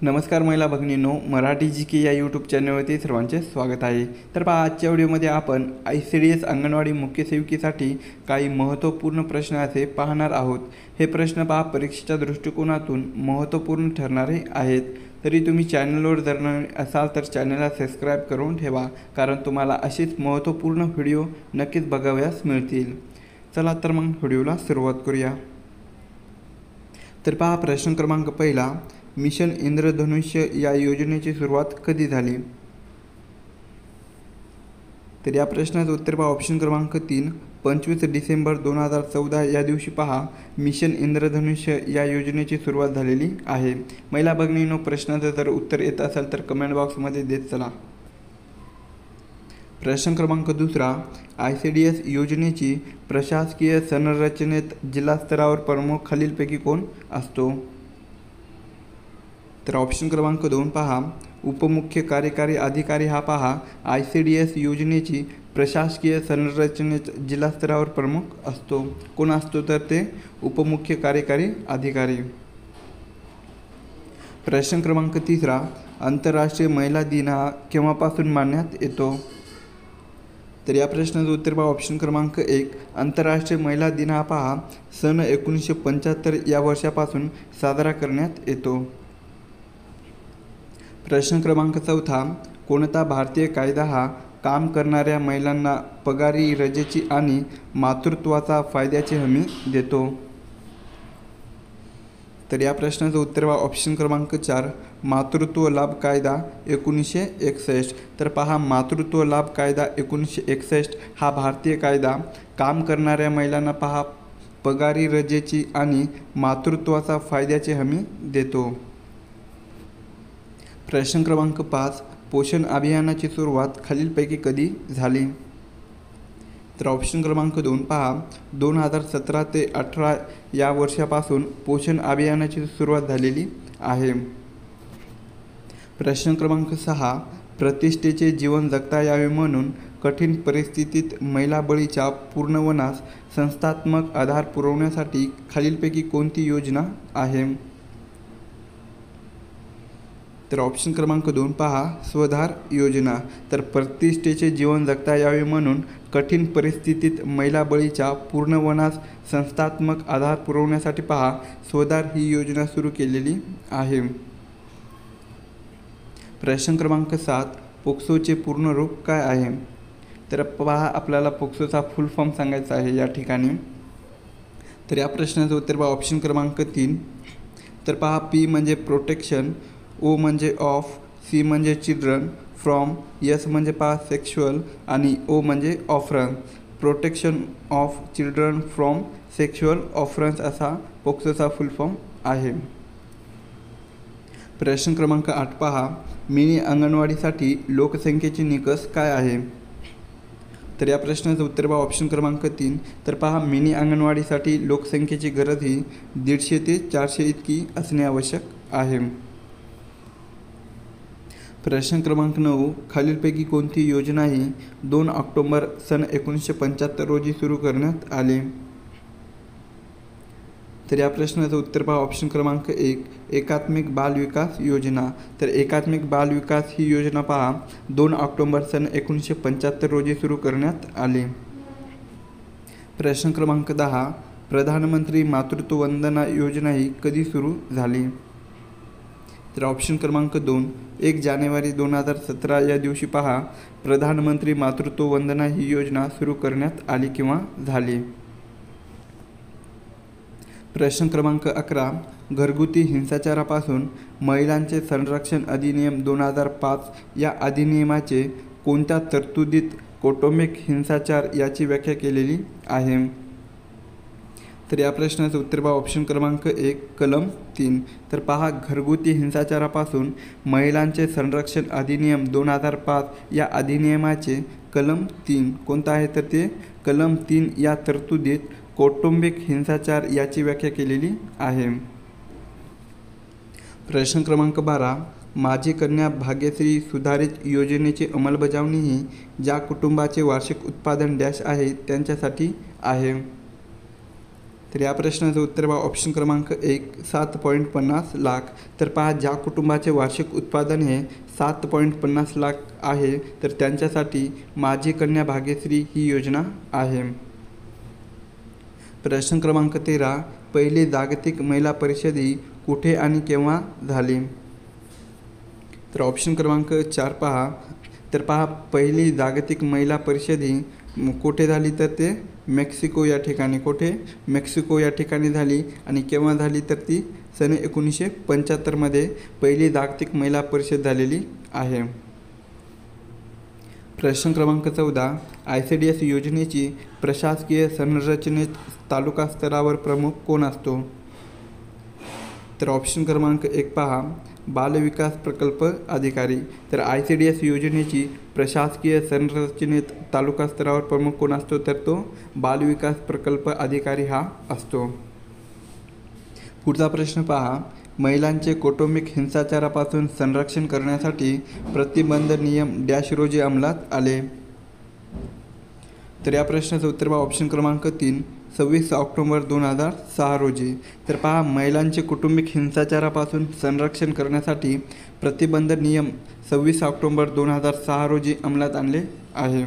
नमस्कार महिला भगिनींनो, मराठी जी के या यूट्यूब चॅनलवरती सर्वांचे स्वागत आहे। तर पहा, आजच्या व्हिडिओमध्ये आपण ICDS अंगणवाडी मुख्य सेविकेसाठी काही महत्त्वपूर्ण प्रश्न असे पाहणार आहोत। हे प्रश्न पहा परीक्षेच्या दृष्टिकोनातून महत्त्वपूर्ण ठरणारे आहेत। तरी तुम्ही चॅनलवर जर नवीन असाल तर चॅनलला सबस्क्राईब करून ठेवा, कारण तुम्हाला अशीच महत्त्वपूर्ण व्हिडिओ नक्कीच बघावयास मिळतील। चला तर मग व्हिडिओला सुरुवात करूया। तर पहा, प्रश्न क्रमांक पहिला, मिशन इंद्रधनुष्य या योजनेची सुरुवात कधी झाली? तर या प्रश्नाचं उत्तर पहा ऑप्शन क्रमांक 3, 25 डिसेंबर 2014 या दिवशी पहा मिशन इंद्रधनुष्य या योजनेची सुरुवात झालेली आहे। महिला भगिनींनो, प्रश्नाचं जर उत्तर येत असेल तर कमेंट बॉक्समध्ये देत चला। प्रश्न क्रमांक दुसरा, ICDS योजनेची प्रशासकीय संरचनेत जिल्हा स्तरावर प्रमुख खालीलपैकी कोण असतो? तर ऑप्शन क्रमांक 2 पहा, उपमुख्य कार्यकारी अधिकारी हा पहा ICDS योजनेची प्रशासकीय संरचनेत जिल्हा स्तरावर प्रमुख असतो। कोण असतो? तर ते उपमुख्य कार्यकारी अधिकारी। प्रश्न क्रमांक तिसरा, आंतरराष्ट्रीय महिला दिन हा केव्हापासून मानण्यात येतो? तर या प्रश्नाचं उत्तर पहा ऑप्शन क्रमांक 1, आंतरराष्ट्रीय महिला दिन हा पहा सन 1975 या वर्षापासून साजरा करण्यात येतो। प्रश्न क्रमांक 4, कोणता भारतीय कायदा हा काम करणाऱ्या महिलांना पगारी रजेची आणि मातृत्वाचा फायद्याची हमी देतो? तर या प्रश्नाचं उत्तर पहा ऑप्शन क्रमांक 4, मातृत्व लाभ कायदा 1961। तर पहा, मातृत्व लाभ कायदा 1961 हा भारतीय कायदा काम करणाऱ्या महिलांना पहा पगारी रजेची आणि मातृत्वाचा फायद्याची हमी देतो। प्रश्न क्रमांक 5, पोषण अभियानाची सुरुवात खालीलपैकी कधी झाली? तर ऑप्शन क्रमांक 2 पहा 2017 ते 18 या वर्षापासून पोषण अभियानाची सुरुवात झालेली आहे। प्रश्न क्रमांक 6, प्रतिष्ठेचे जीवन जगता यावे म्हणून कठीण परिस्थितीत महिला बळीच्या पूर्णवनास संस्थात्मक आधार पुरवण्यासाठी खालीलपैकी कोणती योजना आहे? तर ऑप्शन क्रमांक 2 पहा स्वधार योजना। तर प्रतिष्ठेचे जीवन जगता यावे म्हणून कठीण परिस्थितीत महिला बळीच्या पूर्णवनास संस्थात्मक आधार पुरवण्यासाठी पहा स्वधार ही योजना सुरू केलेली आहे। प्रश्न क्रमांक 7, पोक्सोचे पूर्ण रूप काय आहे? तर पहा, आपल्याला पोक्सोचा फुल फॉर्म सांगायचा आहे या ठिकाणी। तर या प्रश्नाचं उत्तर पहा ऑप्शन क्रमांक 3, तर पहा P म्हणजे प्रोटेक्शन, O म्हणजे ऑफ, C म्हणजे चिल्ड्रन फ्रॉम, S म्हणजे पहा सेक्शुअल आणि O म्हणजे offences. Protection of children from sexual offences असा पोक्सोचा फुल फॉर्म आहे। प्रश्न क्रमांक 8 पहा, मिनी अंगणवाडीसाठी लोकसंख्येचे निकष काय आहे? तर या प्रश्नाचं उत्तर पहा ऑप्शन क्रमांक 3, तर पहा मिनी अंगणवाडीसाठी लोकसंख्येची गरज ही 150 ते 400 इतकी असणे आवश्यक आहे। प्रश्न क्रमांक 9, खालीलपैकी कोणती योजना ही 2 ऑक्टोबर सन 1975 रोजी सुरू करण्यात आली? तर या प्रश्नाचं उत्तर पहा ऑप्शन क्रमांक 1, एकात्मिक बाल विकास योजना। तर एकात्मिक बाल विकास ही योजना पहा 2 ऑक्टोबर सन 1975 रोजी सुरू करण्यात आली। प्रश्न क्रमांक 10, प्रधानमंत्री मातृत्व वंदना योजना ही कधी सुरू झाली? तर ऑप्शन क्रमांक 2, 1 जानेवारी 2017 या दिवशी पहा प्रधानमंत्री मातृत्व वंदना ही योजना सुरू करण्यात आली किंवा झाली। प्रश्न क्रमांक 11, घरगुती हिंसाचारापासून महिलांचे संरक्षण अधिनियम 2005 या अधिनियमाचे कोणत्या तरतुदीत कौटुंबिक हिंसाचार याची व्याख्या केलेली आहे? तर या प्रश्नाचं उत्तर पहा ऑप्शन क्रमांक 1, कलम 3। तर पहा, घरगुती हिंसाचारापासून महिलांचे संरक्षण अधिनियम 2005 या अधिनियमाचे कलम 3 कोणता आहे? तर ते कलम 3 या तरतुदीत कौटुंबिक हिंसाचार याची व्याख्या केलेली आहे। प्रश्न क्रमांक 12, माझी कन्या भाग्यश्री सुधारित योजनेची अंमलबजावणी ही ज्या कुटुंबाचे वार्षिक उत्पादन डॅश आहे त्यांच्यासाठी आहे? तर या प्रश्नाचं उत्तर पहा ऑप्शन क्रमांक 1 7.50 लाख. तर पहा ज्या कुटुंबाचे वार्षिक उत्पादन हे 7.50 लाख आहे तर त्यांच्यासाठी माझी कन्या भाग्यश्री ही योजना आहे. प्रश्न क्रमांक 13 पहिली जागतिक महिला परिषद ही कुठे आणि केव्हा झाली. तर ऑप्शन क्रमांक 4 पहा. तर पहा पहिली जागतिक महिला परिषद ही कुठे झाली तर ते मेक्सिको या ठिकाणी, कुठे मेक्सिको या ठिकाणी झाली. आणि केव्हा झाली तर ती सन 1975 पहिली जागतिक महिला परिषद झालेली आहे. प्रश्न क्रमांक 14 ICDS योजनेची प्रशासकीय संरचनेत तालुका स्तरावर प्रमुख कोण असतो. तर ऑप्शन क्रमांक 1 पहा बालविकास प्रकल्प अधिकारी. तर ICDS योजनेची प्रशासकीय संरचनेत तालुका स्तरावर प्रमुख कोण असतो तर तो बालविकास प्रकल्प अधिकारी हा असतो. पुढचा प्रश्न पहा महिलांचे कौटुंबिक हिंसाचारापासून संरक्षण करण्यासाठी प्रतिबंध नियम डॅश रोजी अंमलात आले. तर या प्रश्नाचं उत्तर पहा ऑप्शन क्रमांक 3 26 ऑक्टोबर 2006 रोजी. तर पहा महिलांचे कौटुंबिक हिंसाचारापासून संरक्षण करण्यासाठी प्रतिबंध नियम 26 ऑक्टोबर 2006 रोजी अंमलात आणले आहे.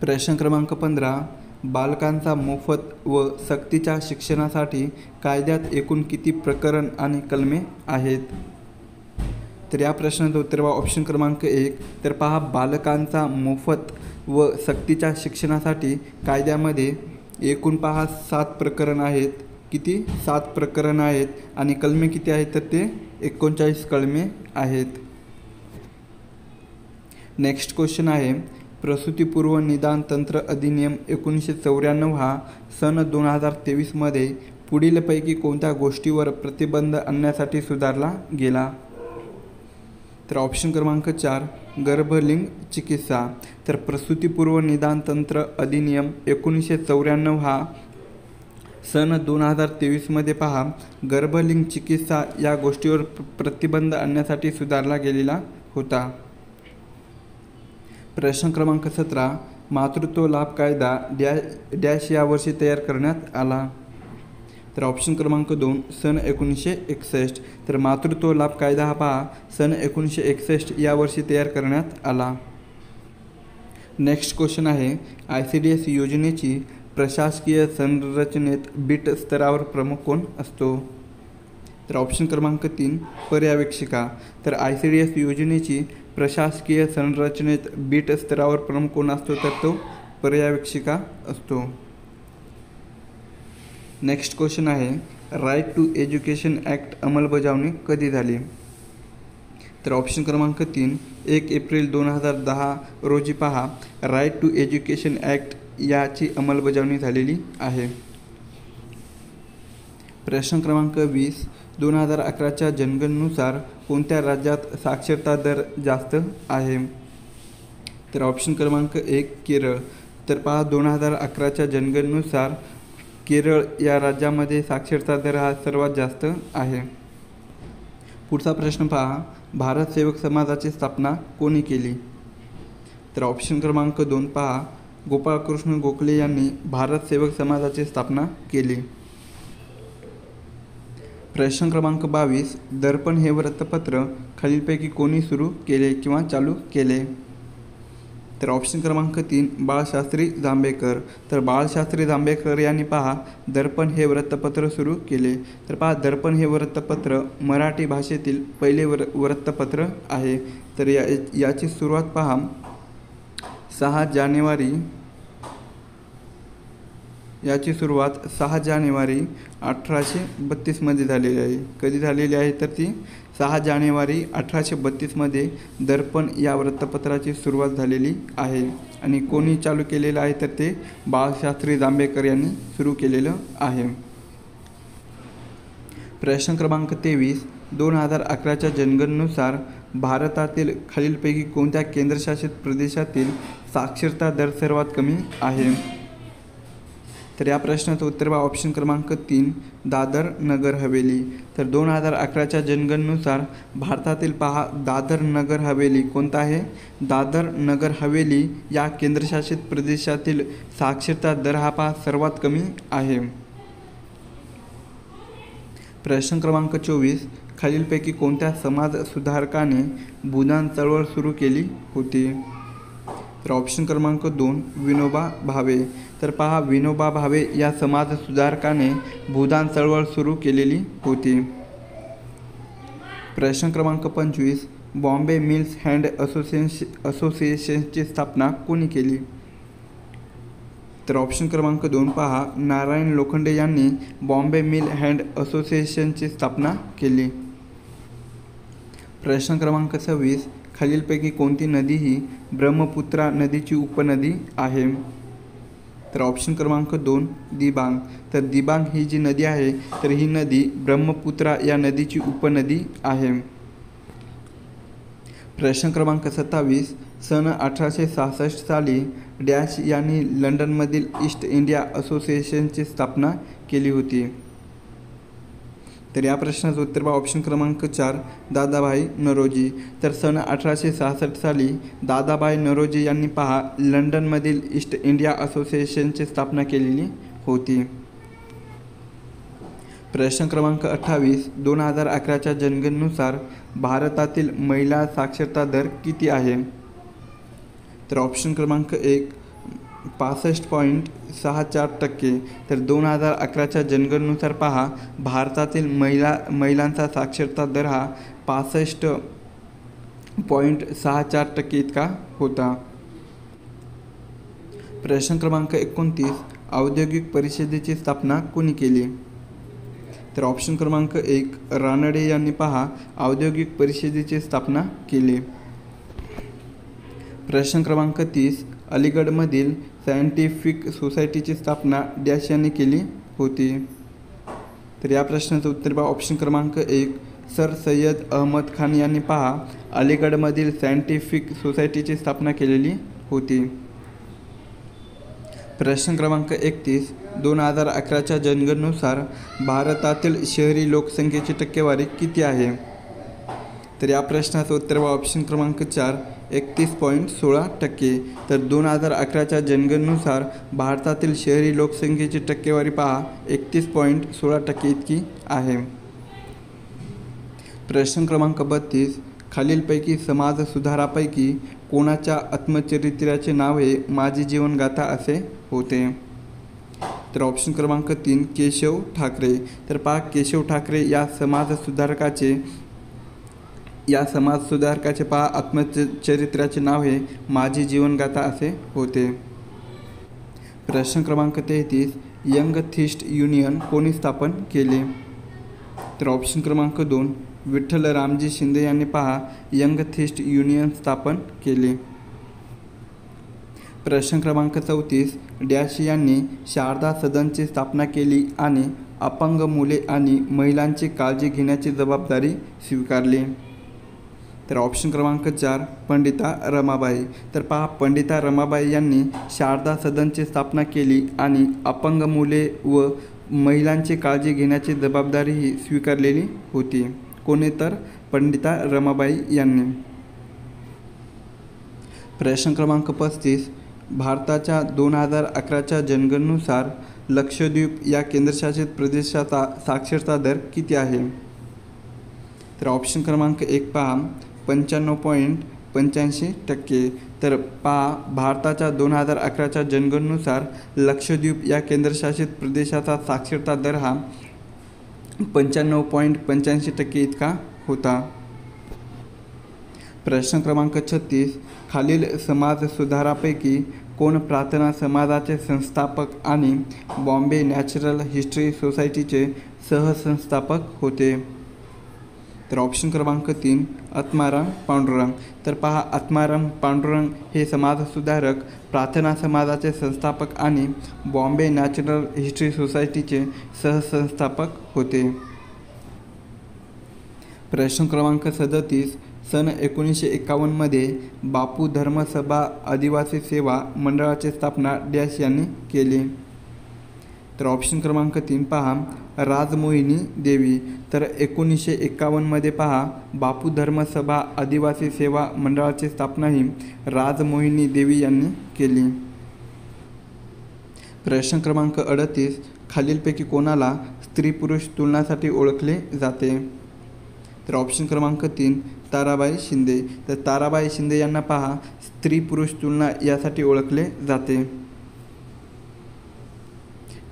प्रश्न क्रमांक 15 बालकांचा मोफत व सक्तीच्या शिक्षणासाठी कायद्यात एकूण किती प्रकरण आणि कलमे आहेत. तर या प्रश्नाचं उत्तर पहा ऑप्शन क्रमांक 1 तर पहा बालकांचा मोफत व सक्तीच्या शिक्षणासाठी कायद्यामध्ये एकूण पहा 7 प्रकरण आहेत. किती 7 प्रकरण आहेत आणि कलमे किती आहेत तर ते 39 कलमे आहेत. नेक्स्ट क्वेश्चन आहे प्रसूतीपूर्व निदान तंत्र अधिनियम 1994 हा सन 2023 पुढीलपैकी कोणत्या गोष्टीवर प्रतिबंध आणण्यासाठी सुधारला गेला. तर ऑप्शन क्रमांक 4 गर्भलिंग चिकित्सा. तर प्रसूतीपूर्व निदान तंत्र अधिनियम 1994 हा सन 2023 पहा गर्भलिंग चिकित्सा या गोष्टीवर प्रतिबंध आणण्यासाठी सुधारला गेलेला होता. प्रश्न क्रमांक 17 मातृत्व लाभ कायदा डॅश या वर्षी तयार करण्यात आला. तर ऑप्शन क्रमांक 2 सन 1961. तर मातृत्व लाभ कायदा हा पहा सन 1961 या वर्षी तयार करण्यात आला. नेक्स्ट क्वेश्चन आहे ICDS योजनेची प्रशासकीय संरचनेत बीट स्तरावर प्रमुख कोण असतो. तर ऑप्शन क्रमांक 3 पर्यवेक्षिका. तर ICDS योजनेची प्रशासकीय संरचनेत बीट स्तरावर प्रमुख कोण असतो तर तो पर्यवेक्षिका असतो. नेक्स्ट क्वेश्चन आहे राईट टू एज्युकेशन ॲक्ट अंमलबजावणी कधी झाली. तर ऑप्शन क्रमांक 3 1 एप्रिल 2010 रोजी पहा राईट टू एज्युकेशन ॲक्ट याची अंमलबजावणी झालेली आहे. प्रश्न क्रमांक 20 2011च्या जनगणनेनुसार कोणत्या राज्यात साक्षरता दर जास्त आहे. तर ऑप्शन क्रमांक 1 केरळ. तर पहा 2011च्या जनगणनेनुसार केरळ या राज्यामध्ये साक्षरता दर हा सर्वात जास्त आहे. पुढचा प्रश्न पहा भारत सेवक समाजाची स्थापना कोणी केली. तर ऑप्शन क्रमांक 2 पहा गोपाळकृष्ण गोखले यांनी भारत सेवक समाजाची स्थापना केली. प्रश्न क्रमांक 22 दर्पण हे वृत्तपत्र खालीलपैकी कोणी सुरू केले किंवा चालू केले. तर ऑप्शन क्रमांक 3 बाळशास्त्री जांभेकर. तर बाळशास्त्री जांभेकर यांनी पहा दर्पण हे वृत्तपत्र सुरू केले. तर पहा दर्पण हे वृत्तपत्र मराठी भाषेतील पहिले वृत्तपत्र आहे. तर याची सुरुवात पहा 6 जानेवारी 1832 झालेली आहे. कधी झालेली आहे तर ती 6 जानेवारी 1832 दर्पण या वृत्तपत्राची सुरुवात झालेली आहे. आणि कोणी चालू केलेलं आहे तर ते बाळशास्त्री जांभेकर यांनी सुरू केलेलं आहे. प्रश्न क्रमांक 23 2011च्या जनगणनेनुसार भारतातील खालीलपैकी कोणत्या केंद्रशासित प्रदेशातील साक्षरता दर सर्वात कमी आहे. तर या प्रश्नाचं उत्तर बघा ऑप्शन क्रमांक 3 दादर नगर हवेली. तर 2011च्या जनगणनेनुसार भारतातील पहा दादर नगर हवेली कोणता आहे? दादर नगर हवेली या केंद्रशासित प्रदेशातील साक्षरता दर हा पहा सर्वात कमी आहे. प्रश्न क्रमांक 24 खालीलपैकी कोणत्या समाज सुधारकाने भूदान चळवळ सुरू केली होती? तर ऑप्शन क्रमांक 2 विनोबा भावे. तर पहा विनोबा भावे या समाज सुधारकाने भूदान चळवळ सुरू केलेली होती. प्रश्न क्रमांक 25 बॉम्बे मिल्स हँड असोसिएशनची स्थापना कोणी केली? तर ऑप्शन क्रमांक 2 पहा नारायण लोखंडे यांनी बॉम्बे मिल हँड असोसिएशनची स्थापना केली. प्रश्न क्रमांक 26 खालीलपैकी कोणती नदी ही ब्रह्मपुत्रा नदीची उपनदी आहे? तर ऑप्शन क्रमांक 2 दिबांग. तर दिबांग ही जी नदी आहे तर ही नदी ब्रह्मपुत्रा या नदीची उपनदी आहे. प्रश्न क्रमांक 27 सन 1866 साली डॅश यांनी लंडनमधील ईस्ट इंडिया असोसिएशनची स्थापना केली होती. तर या प्रश्नाचं उत्तर बघा ऑप्शन क्रमांक 4 दादाभाई नौरोजी. तर सन 1866 साली दादाभाई नौरोजी यांनी पहा लंडनमधील ईस्ट इंडिया असोसिएशनची स्थापना केलेली होती. प्रश्न क्रमांक 28 2011च्या जनगणनेनुसार भारतातील महिला साक्षरता दर किती आहे? तर ऑप्शन क्रमांक 1 65.64%. तर 2011च्या जनगणनेनुसार पहा भारतातील महिलांचा साक्षरता दर हा 65.64% इतका होता. प्रश्न क्रमांक 29 औद्योगिक परिषदेची स्थापना कोणी केली? तर ऑप्शन क्रमांक 1 रानडे यांनी पहा औद्योगिक परिषदेची स्थापना केली. प्रश्न क्रमांक 30 अलीगडमधील सायंटिफिक सोसायटीची स्थापना डॅश यांनी केली होती. तर या प्रश्नाचं उत्तर बघा ऑप्शन क्रमांक 1 सर सय्यद अहमद खान यांनी पहा अलीगडमधील सायंटिफिक सोसायटीची स्थापना केलेली होती. प्रश्न क्रमांक 31 2011च्या जनगणनेनुसार भारतातील शहरी लोकसंख्येची टक्केवारी किती आहे? तर या प्रश्नाचं उत्तर बघा ऑप्शन क्रमांक 4 31.16%. तर 2011च्या जनगणनेनुसार भारतातील शहरी लोकसंख्येची टक्केवारी पहा 31.16% इतकी आहे. प्रश्न क्रमांक 32 खालीलपैकी समाजसुधारापैकी कोणाच्या आत्मचरित्राचे नाव हे माझी जीवनगाथा असे होते? तर ऑप्शन क्रमांक 3 केशव ठाकरे. तर पहा केशव ठाकरे या समाजसुधारकाचे पहा आत्मचरित्राचे नाव हे माझी जीवनगाथा असे होते. प्रश्न क्रमांक 33 यंग थिस्ट युनियन कोणी स्थापन केले? तर ऑप्शन क्रमांक 2 विठ्ठल रामजी शिंदे यांनी पहा यंग थिस्ट युनियन स्थापन केले. प्रश्न क्रमांक 34 डॅश यांनी शारदा सदनची स्थापना केली आणि अपंग मुले आणि महिलांची काळजी घेण्याची जबाबदारी स्वीकारली. तर ऑप्शन क्रमांक 4 पंडिता रमाबाई. तर पहा पंडिता रमाबाई यांनी शारदा सदनची स्थापना केली आणि अपंग मुले व महिलांची काळजी घेण्याची जबाबदारीही स्वीकारलेली होती. कोणी? तर पंडिता रमाबाई यांनी. प्रश्न क्रमांक 35 भारताच्या 2011च्या जनगणनेनुसार लक्षद्वीप या केंद्रशासित प्रदेशाचा साक्षरता दर किती आहे? तर ऑप्शन क्रमांक 1 पहा 95.85%. तर पहा भारताच्या 2011च्या जनगणनेनुसार लक्षद्वीप या केंद्रशासित प्रदेशाचा साक्षरता दर हा 95.85% इतका होता. प्रश्न क्रमांक 36 खालील समाजसुधारापैकी कोण प्रार्थना समाजाचे संस्थापक आणि बॉम्बे नॅचरल हिस्ट्री सोसायटीचे सहसंस्थापक होते? तर ऑप्शन क्रमांक 3 आत्माराम पांडुरंग. तर पहा आत्माराम पांडुरंग हे समाजसुधारक प्रार्थना समाजाचे संस्थापक आणि बॉम्बे नॅचरल हिस्ट्री सोसायटीचे सहसंस्थापक होते. प्रश्न क्रमांक 37 सन 1951 मध्ये बापू धर्मसभा आदिवासी सेवा मंडळाची स्थापना डॅश यांनी केली? तर ऑप्शन क्रमांक 3 पहा राजमोहिनी देवी. तर 1951मध्ये पहा बापू धर्मसभा आदिवासी सेवा मंडळाची स्थापना ही राजमोहिनी देवी यांनी केली. प्रश्न क्रमांक 38 खालीलपैकी कोणाला स्त्री पुरुष तुलनासाठी ओळखले जाते. तर ऑप्शन क्रमांक 3 ताराबाई शिंदे. तर ताराबाई शिंदे यांना पहा स्त्री पुरुष तुलना यासाठी ओळखले जाते.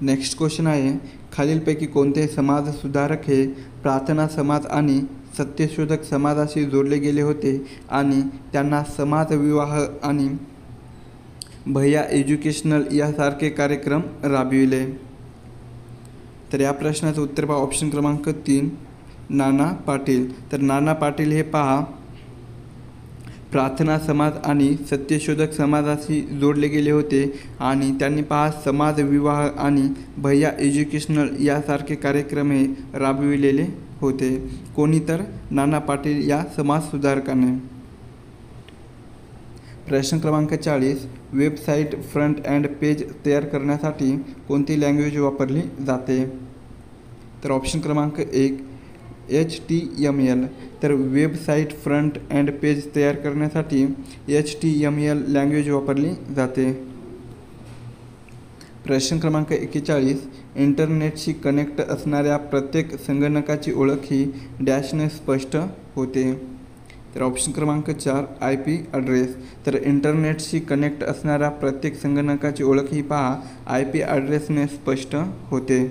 नेक्स्ट क्वेश्चन आहे खालीलपैकी कोणते समाज सुधारक हे प्रार्थना समाज आणि सत्यशोधक समाजाशी जोडले गेले होते आणि त्यांना समाज विवाह आणि भैया एज्युकेशनल यासारखे कार्यक्रम राबविले. तर या प्रश्नाचं उत्तर पहा ऑप्शन क्रमांक 3 नाना पाटील. तर नाना पाटील हे पहा प्रार्थना समाज आणि सत्यशोधक समाजाशी जोडले गेले होते आणि त्यांनी पहा समाज विवाह आणि भैया एज्युकेशनल यासारखे कार्यक्रम हे राबविलेले होते. कोणी तर नाना पाटील या समाजसुधारकाने. प्रश्न क्रमांक 40 वेबसाईट फ्रंट एंड पेज तयार करण्यासाठी कोणती लँग्वेज वापरली जाते. तर ऑप्शन क्रमांक 1 HTML. तर वेबसाईट फ्रंट एंड पेज तयार करण्यासाठी HTML लँग्वेज वापरली जाते. प्रश्न क्रमांक 41 इंटरनेटशी कनेक्ट असणाऱ्या प्रत्येक संगणकाची ओळख ही डॅशने स्पष्ट होते. तर ऑप्शन क्रमांक 4 IP ॲड्रेस. तर इंटरनेटशी कनेक्ट असणाऱ्या प्रत्येक संगणकाची ओळख ही पहा IP ॲड्रेसने स्पष्ट होते.